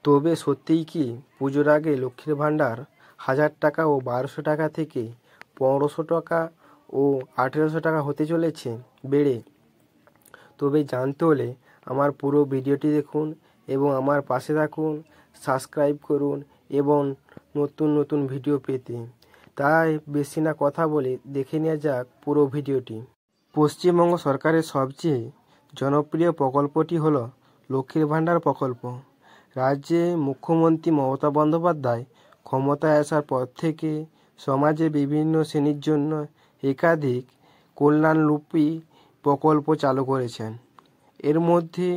তবে সত্যিই কি পুজোর আগে লক্ষ্মীর ভাণ্ডার 1000 টাকা ও 1200 টাকা থেকে 1500 টাকা ও 1800 টাকা হতে চলেছে বেড়ে? তবে জানতে হলে আমার পুরো ভিডিওটি দেখুন এবং আমার পাশে থাকুন, সাবস্ক্রাইব করুন এবং নতুন নতুন ভিডিও পেতে। তাই বেশি না কথা বলে দেখে নেওয়া যাক পুরো ভিডিওটি। পশ্চিমবঙ্গ সরকারের সবচেয়ে জনপ্রিয় প্রকল্পটি হলো লক্ষ্মীর ভাণ্ডার প্রকল্প। রাজ্যে মুখ্যমন্ত্রী মমতা বন্দ্যোপাধ্যায় ক্ষমতায় আসার পর থেকে সমাজে বিভিন্ন শ্রেণীর জন্য একাধিক কল্যাণরূপী প্রকল্প চালু করেছেন। এর মধ্যে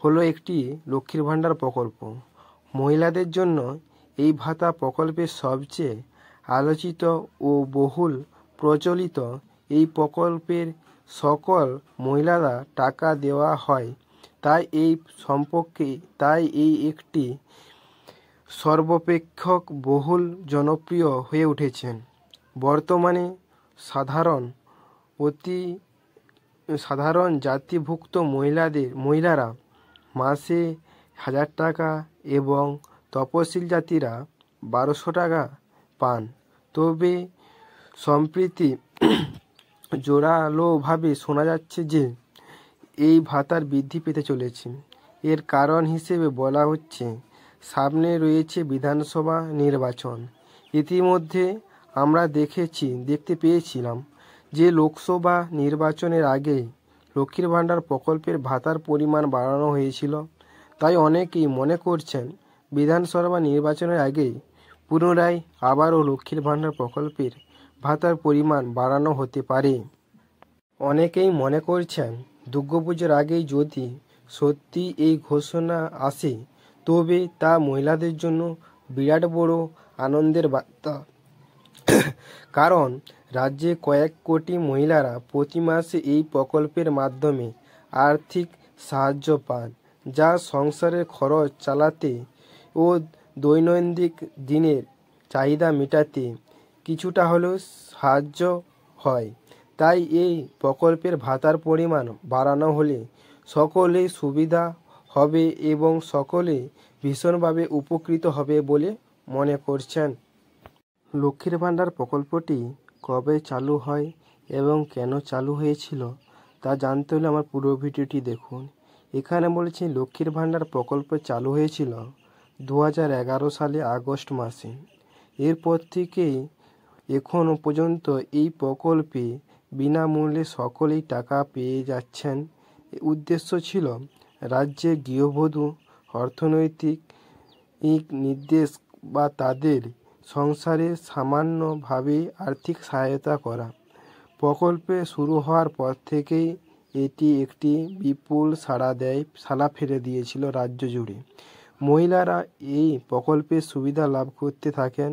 হলো একটি লক্ষ্মীর ভাণ্ডার প্রকল্প। মহিলাদের জন্য এই ভাতা প্রকল্পের সবচেয়ে আলোচিত ও বহুল প্রচলিত। এই প্রকল্পের সকল মহিলারা টাকা দেওয়া হয়, তাই এই একটি সর্বাপেক্ষক বহুল জনপ্রিয় হয়ে উঠেছে। বর্তমানে সাধারণ জাতিভুক্ত মহিলারা মাসে 1000 টাকা এবং তপশিল জাতিরা 1200 টাকা পান। তবে সম্প্রতি জোরালোভাবে শোনা যাচ্ছে যে এই ভাতার বৃদ্ধি পেতে চলেছে। এর কারণ হিসেবে বলা হচ্ছে, সামনে রয়েছে বিধানসভা নির্বাচন। ইতিমধ্যে আমরা দেখতে পেয়েছিলাম যে লোকসভা নির্বাচনের আগে লক্ষ্মীর ভাণ্ডার প্রকল্পের ভাতার পরিমাণ বাড়ানো হয়েছিল। তাই অনেকেই মনে করছেন বিধানসভা নির্বাচনের আগেই পুনরায় আবারও লক্ষ্মীর ভাণ্ডার প্রকল্পের ভাতার পরিমাণ বাড়ানো হতে পারে। অনেকেই মনে করছেন দুর্গাপুজোর আগেই যদি সত্যি এই ঘোষণা আসে তবে তা মহিলাদের জন্য বিরাট বড় আনন্দের বার্তা। কারণ রাজ্যে কয়েক কোটি মহিলারা প্রতি মাসে এই প্রকল্পের মাধ্যমে আর্থিক সাহায্য পান, যা সংসারের খরচ চালাতে ও দৈনন্দিন দিনের চাহিদা মেটাতে কিছুটা হলেও সাহায্য হয়। তাই এই প্রকল্পের ভাতার পরিমাণ বাড়ানো হলে সকলেই সুবিধা হবে এবং সকলে ভীষণভাবে উপকৃত হবে বলে মনে করছেন। লক্ষ্মীর ভাণ্ডার প্রকল্পটি কবে চালু হয় এবং কেন চালু হয়েছিল তা জানতে হলে আমার পুরো ভিডিওটি দেখুন। এখানে বলেছি লক্ষ্মীর ভাণ্ডার প্রকল্প চালু হয়েছিল 2011 সালে আগস্ট মাসে। এরপর থেকেই এখনও পর্যন্ত এই প্রকল্পে বিনামূল্যে সকলেই টাকা পেয়ে যাচ্ছেন। উদ্দেশ্য ছিল রাজ্যের গৃহবধূ অর্থনৈতিক নির্দেশ বা তাদের সংসারে সামান্যভাবে আর্থিক সহায়তা করা। প্রকল্পে শুরু হওয়ার পর থেকেই এটি একটি বিপুল সাড়া ফেলে দিয়েছিল রাজ্য জুড়ে। মহিলারা এই প্রকল্পের সুবিধা লাভ করতে থাকেন।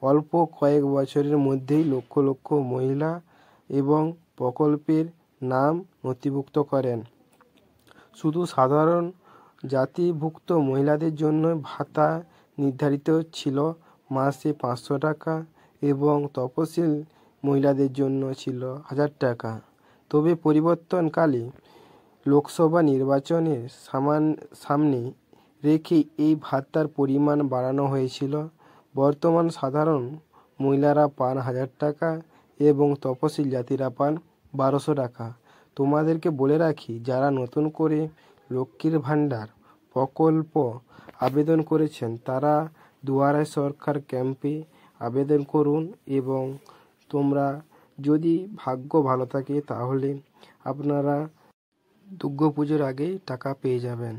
অল্প কয়েক বছরের মধ্যেই লক্ষ লক্ষ মহিলা এবং প্রকল্পের নাম নথিভুক্ত করেন। শুধু সাধারণ জাতিভুক্ত মহিলাদের জন্য ভাতা নির্ধারিত ছিল মাসে 500 টাকা এবং তপশিল মহিলাদের জন্য ছিল 1000 টাকা। তবে পরিবর্তনকালে লোকসভা নির্বাচনের সামনে রেখে এই ভাতার পরিমাণ বাড়ানো হয়েছিল। বর্তমান সাধারণ মহিলারা পান 1000 টাকা এবং তপশিল জাতিরা পান 1200 টাকা। তোমাদেরকে বলে রাখি, যারা নতুন করে লক্ষ্মীর ভাণ্ডার প্রকল্প আবেদন করেছেন তারা দুয়ারে সরকার ক্যাম্পে আবেদন করুন এবং তোমরা যদি ভাগ্য ভালো থাকে তাহলে আপনারা দুর্গাপুজোর আগেই টাকা পেয়ে যাবেন।